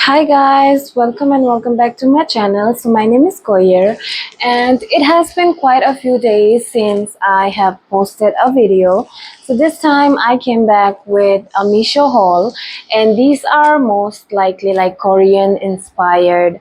Hi guys, welcome and welcome back to my channel. So my name is Koyer and it has been quite a few days since I have posted a video. So this time I came back with a Misho haul, and these are most likely like Korean inspired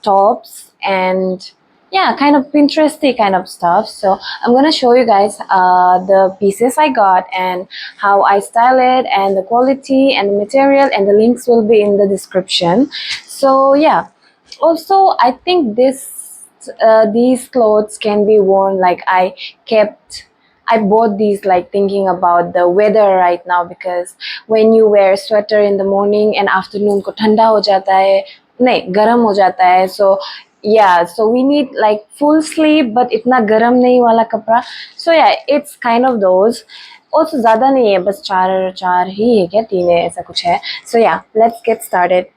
tops and yeah, kind of Pinteresty kind of stuff. So I'm gonna show you guys the pieces I got and how I style it and the quality and the material, and the links will be in the description. So yeah, also I think these clothes can be worn, like I bought these like thinking about the weather right now, because when you wear sweater in the morning and afternoon ko ठंडा हो जाता है, नहीं गर्म हो जाता है. So yeah, so we need like full sleeve but इतना गर्म नहीं वाला कपड़ा. So yeah, it's kind of those. Also ज़्यादा नहीं है, बस चार चार ही है क्या, तीन है, ऐसा कुछ है. So yeah, let's get started.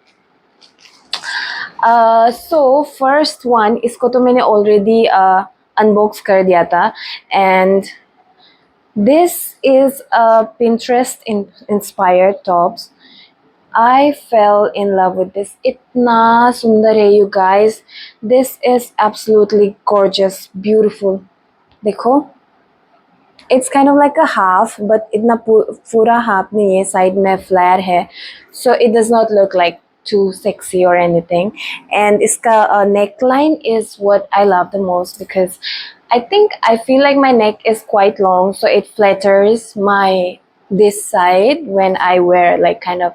So first one, इसको तो मैंने already unbox कर दिया था, and this is a Pinterest inspired tops. I fell in love with this. इतना सुंदर है you guys. This is absolutely gorgeous, beautiful. देखो, it's kind of like a half, but इतना पूरा half नहीं है, side में flare है, so it does not look like too sexy or anything. And इसका neckline is what I love the most, because I feel like my neck is quite long, so it flatters my this side when I wear like kind of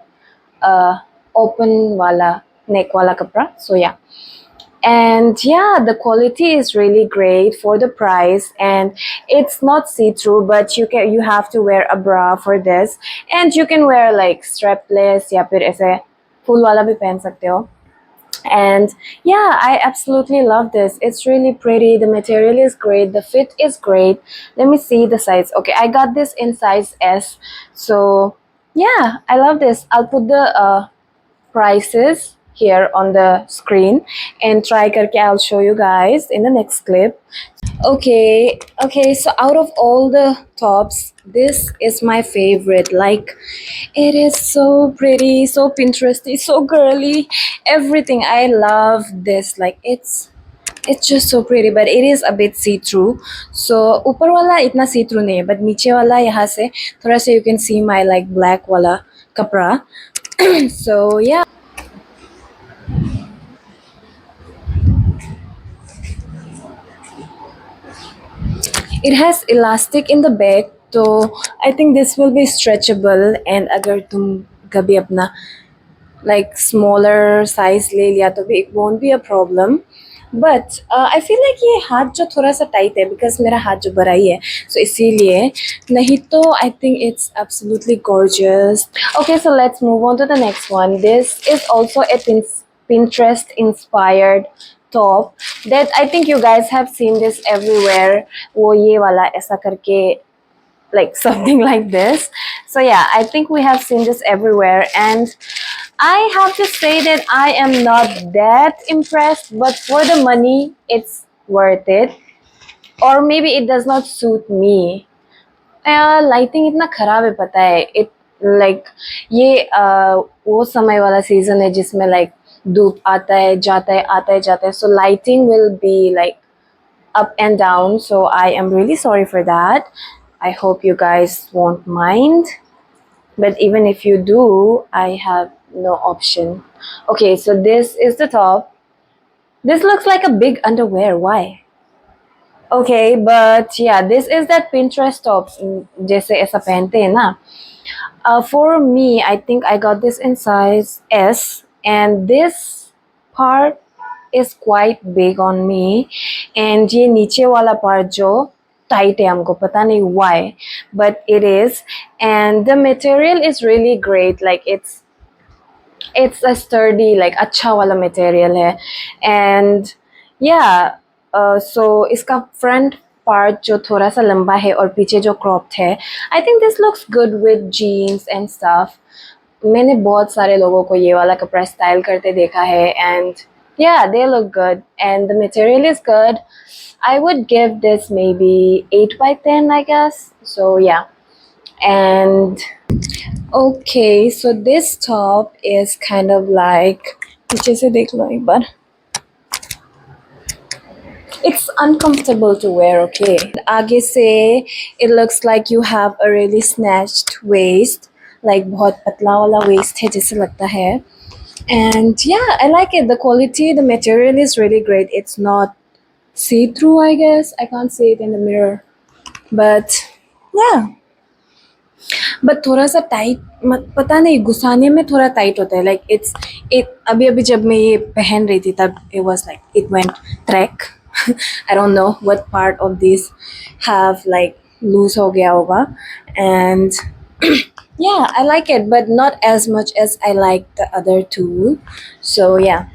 open wala neck wala kapra. So yeah, and yeah, the quality is really great for the price, and it's not see-through, but you have to wear a bra for this, and you can wear like strapless या फिर ऐसे full वाला भी पहन सकते हो. And yeah, I absolutely love this. It's really pretty, the material is great, the fit is great. Let me see the size. Okay, I got this in size S. So yeah, I love this. I'll put the prices here on the screen, and try karke I'll show you guys in the next clip. Okay, so out of all the tops, this is my favorite. Like, it is so pretty, so Pinteresty, so girly, everything. I love this. Like, it's just so pretty, but it is a bit see-through. So ऊपर वाला इतना see-through नहीं है, but नीचे वाला यहाँ से थोड़ा सा you can see my like black वाला कपड़ा. So yeah. It has elastic in the back, so I think this will be stretchable. And अगर तुम कभी अपना like smaller size ले लिया तो भी it won't be a problem. But I feel like ये हाथ जो थोड़ा सा tight है, because मेरा हाथ जो बड़ा ही है, so इसीलिए. नहीं तो I think it's absolutely gorgeous. Okay, so let's move on to the next one. This is also a Pinterest inspired top that I think you guys have seen this everywhere. वो ये वाला ऐसा करके, like something like this. So yeah, I think we have seen this everywhere, and I have to say that I am not that impressed, but for the money it's worth it. Or maybe it does not suit me. Lighting इतना खराब है, पता है. It like ये वो समय वाला season है जिसमें लाइक धूप आता है जाता है, आता है जाता है, so lighting will be like up and down. So I am really sorry for that. I hope you guys won't mind, but even if you do, I have no option. Okay, so this is the top. This looks like a big underwear. Why? Okay, but yeah, this is that Pinterest tops जैसे ऐसा पहनते हैं ना. For me, I think I got this in size S, and this part is quite big on me, and ये नीचे वाला part जो tight है, हमको पता नहीं why, but it is. And the material is really great. Like, it's a sturdy, like अच्छा वाला material है. And yeah, so इसका front part जो थोड़ा सा लंबा है और पीछे जो cropped है, I think this looks good with jeans and stuff. मैंने बहुत सारे लोगों को ये वाला कपड़ा स्टाइल करते देखा है, and yeah, they look good and the material is good. I would give this maybe 8/10, I guess. So yeah. And okay, so this top is kind of like पीछे से देख लो एक बार. It's uncomfortable to wear, okay? आगे से it looks like you have a really snatched waist, like बहुत पतला वाला waist है जैसे लगता है. And yeah, I like it. The quality, the material is really great. It's not see-through, I guess. I can't see it in the mirror. But yeah. But थोड़ा सा tight, पता नहीं घुसाने में थोड़ा टाइट होता है. लाइक इट्स इट अभी अभी जब मैं ये पहन रही थी तब it was like it went track. I don't know what part of this have like loose हो गया होगा. And yeah, I like it, but not as much as I like the other two. So yeah,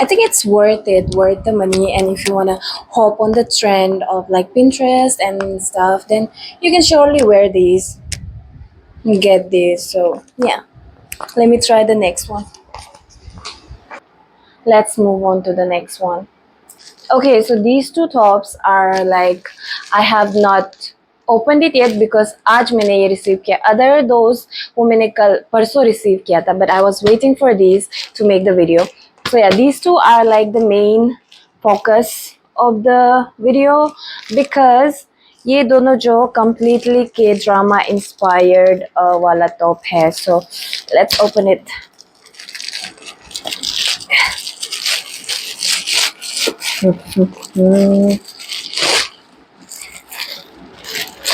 I think it's worth the money. And if you wanna hop on the trend of like Pinterest and stuff, then you can surely wear these, get these. So yeah, let me try the next one. Let's move on to the next one. Okay, so these two tops are like, I have not opened it yet because आज मैंने ये receive किया. Other those वो मैंने कल परसों receive किया था, but I was waiting for these to make the video. So yeah, these two are like the main focus of the video because ये दोनों जो completely K-drama inspired वाला top है. So let's open it.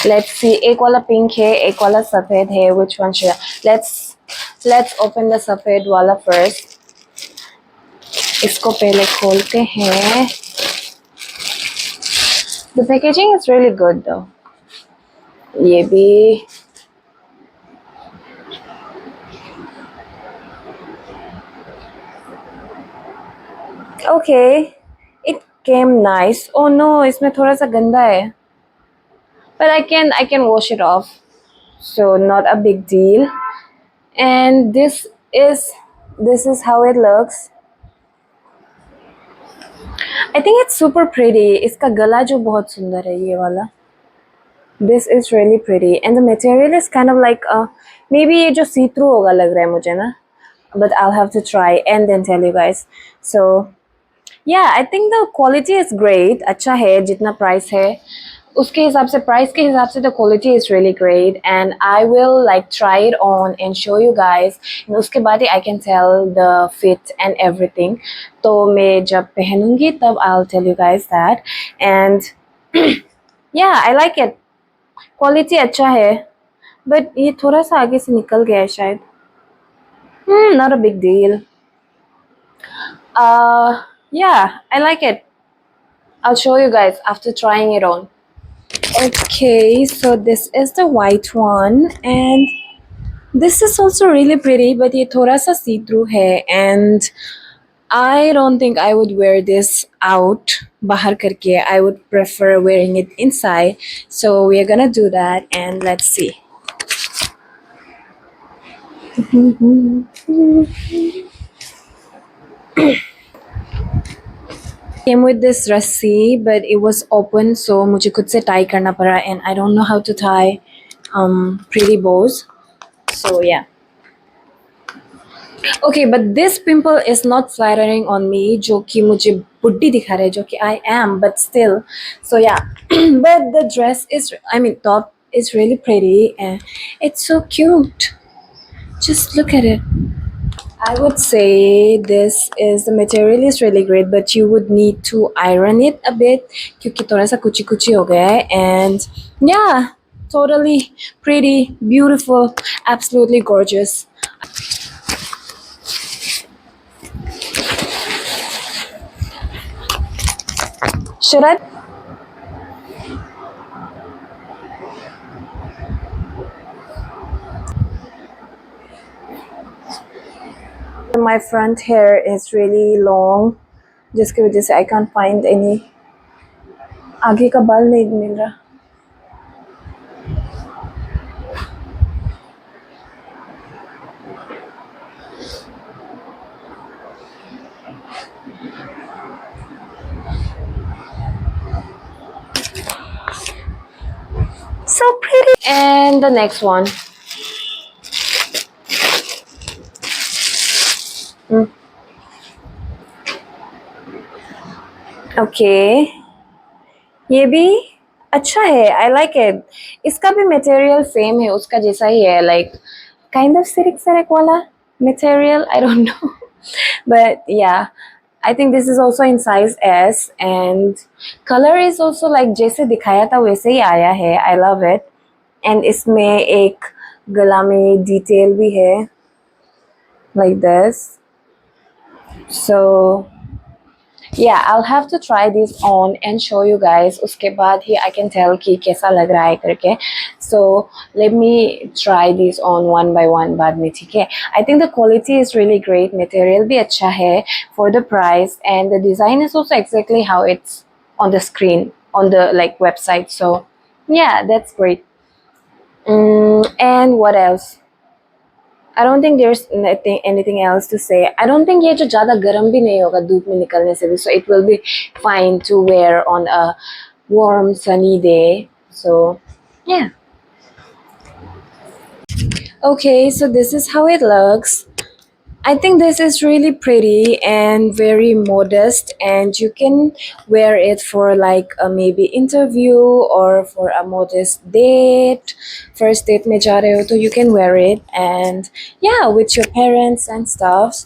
Let's see. एक वाला pink है, एक वाला सफेद है. Which one should I? Let's open the सफेद वाला first. इसको पहले खोलते हैं. The packaging is really good though. ये भी okay. It came nice. Oh no, इसमें थोड़ा सा गंदा है. But I can wash it off. So not a big deal. And this is how it looks. I think it's super pretty. इसका गला जो बहुत सुंदर है ये वाला. This is really pretty and the material is kind of like maybe ये जो see through होगा लग रहा है मुझे ना. But I'll have to try and then tell you guys. So yeah, I think the quality is great. अच्छा है जितना price है उसके हिसाब से, price के हिसाब से the quality is really great and I will like try it on and show you guys. and उसके बाद ही I can tell the fit and everything. तो मैं जब पहनूंगी तब I'll tell you guys that. And yeah, I like it. Quality अच्छा है but ये थोड़ा सा आगे से निकल गया है शायद. Not a big deal. Yeah, I like it. I'll show you guys after trying it on. Okay, so this is the white one and this is also really pretty but ये थोड़ा सा see-through है and I don't think I would wear this out बाहर करके. I would prefer wearing it inside. So we're gonna do that and let's see. Came with this रस्सी but it was open so मुझे खुद से tie करना पड़ा and I don't know how to tie pretty bows. So yeah. Okay, but this pimple is not flattering on me जो कि मुझे बुड्ढी दिखा रहा है जो कि I am, but still. So yeah. But the dress is, I mean top is really pretty and it's so cute. Just look at it. I would say this is, the material is really great but you would need to iron it a bit क्योंकि थोड़ा सा कुची कुची हो गया है. And yeah, totally pretty, beautiful, absolutely gorgeous. Should I? My front hair is really long जिसकी वजह से I can't find any. आगे का बाल नहीं मिल रहा. So pretty. And the next one. Okay, ये भी अच्छा है, आई लाइक इट। इसका भी मटेरियल सेम है, उसका जैसा ही है, लाइक काइंड ऑफ सिरिक सिरिक वाला material, I don't know but yeah, I think this is also in size S and color is also like जैसे दिखाया था वैसे ही आया है, I love it। and इसमें एक गला में डिटेल भी है like this, so yeah, I'll have to try this on and show you guys, उसके बाद ही I can tell कि कैसा लग रहा है करके। So let me try this on one by one बाद में, ठीक है। I think the quality is really great, material भी अच्छा है for the price, and the design is also exactly how it's on the screen on the like website, so yeah, that's great। And what else? I don't think there's anything else to say। I don't think ये जो ज़्यादा गर्म भी नहीं होगा धूप में निकलने से भी, so it will be fine to wear on a warm sunny day, so yeah। Okay, so this is how it looks। I think this is really pretty and very modest, and you can wear it for like a maybe interview or for a modest date, first date में जा रहे हो तो you can wear it, and yeah, with your parents and stuff।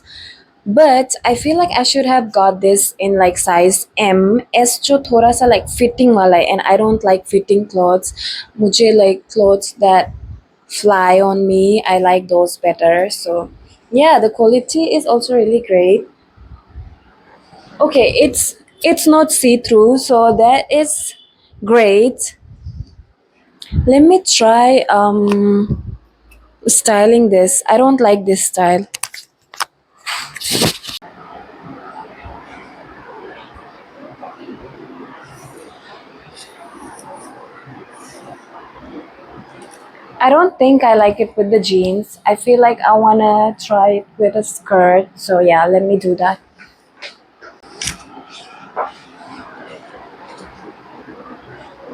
But I feel like I should have got this in like size M। S जो थोड़ा सा like fitting वाला है, and I don't like fitting clothes। मुझे like clothes that fly on me, I like those better, so yeah, the quality is also really great। Okay, it's not see-through, so that is great। Let me try styling this, I don't like this style। I don't think I like it with the jeans, I feel like I wanna try it with a skirt, so yeah, let me do that।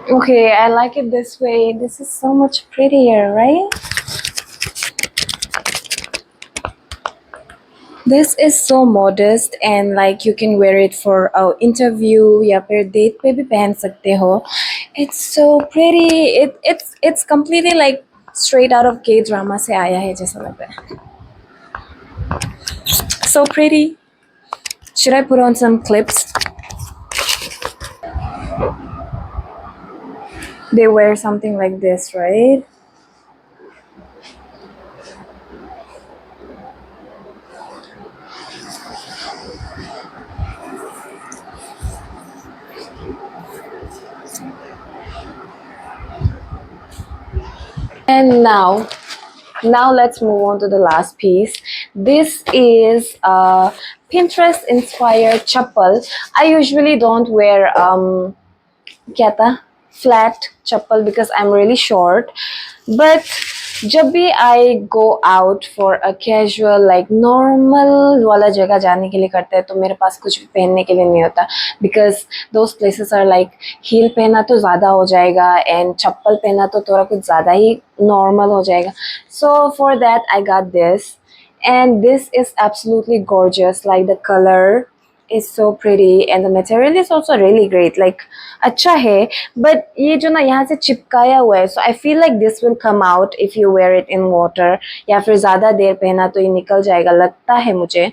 Okay, I like it this way, this is so much prettier, right? This is so modest and like you can wear it for a interview या फिर date पे भी पहन सकते हो। It's so pretty, it's completely like straight out of K drama से आया है जैसा लग रहा है। So pretty। Should I put on some clips? They wear something like this, right? And now let's move on to the last piece। This is a Pinterest inspired chappal। I usually don't wear क्या था flat chappal because I'm really short, but जब भी I go out for a casual like normal वाला जगह जाने के लिए करते हैं तो मेरे पास कुछ भी पहनने के लिए नहीं होता, because those places are like heel पहना तो ज़्यादा हो जाएगा and चप्पल पहना तो थोड़ा कुछ ज़्यादा ही normal हो जाएगा, so for that I got this, and this is absolutely gorgeous, like the color is so pretty and the material is also really great, like अच्छा है, but ये जो ना यहाँ से चिपकाया हुआ है, so I feel like this will come out if you wear it in water या फिर ज़्यादा देर पहना तो ये निकल जाएगा लगता है मुझे,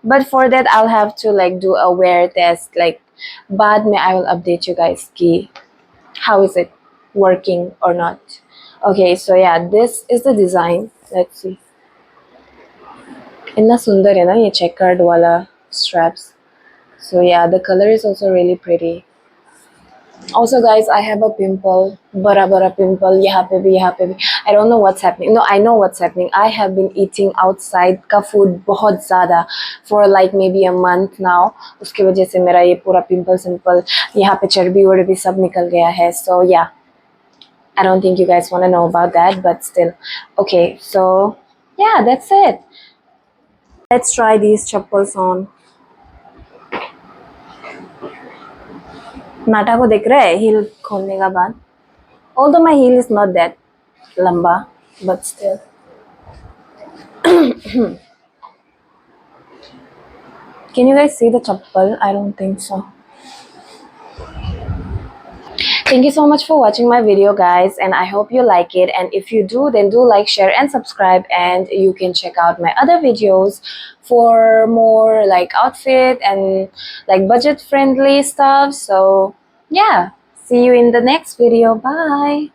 but for that I'll have to like do a wear test, like बाद में I will update you guys कि how is it working or not। Okay, so yeah, this is the design, let's see, इतना सुंदर है ना ये checkered वाला straps, so yeah, the color is also really pretty। Also guys, I have a pimple, बड़ा pimple यहाँ पे भी। I don't know what's happening, no I know what's happening, I have been eating outside का food बहुत ज़्यादा for like maybe a month now, उसकी वजह से मेरा ये पूरा पिंपल यहाँ पे चर्बी वर्बी सब निकल गया है, so yeah, I don't think you guys want to know about that, but still okay, so yeah, that's it। Let's try these chappals on। नाटा को देख रहा है हील खोलने का बाद, although my heel is not that lamba, but still Can you guys see the chappal? I don't think so. Thank you so much for watching my video, guys, and I hope you like it. And if you do, then do like, share and subscribe, and you can check out my other videos for more like outfit and like budget friendly stuff. So yeah, see you in the next video. Bye.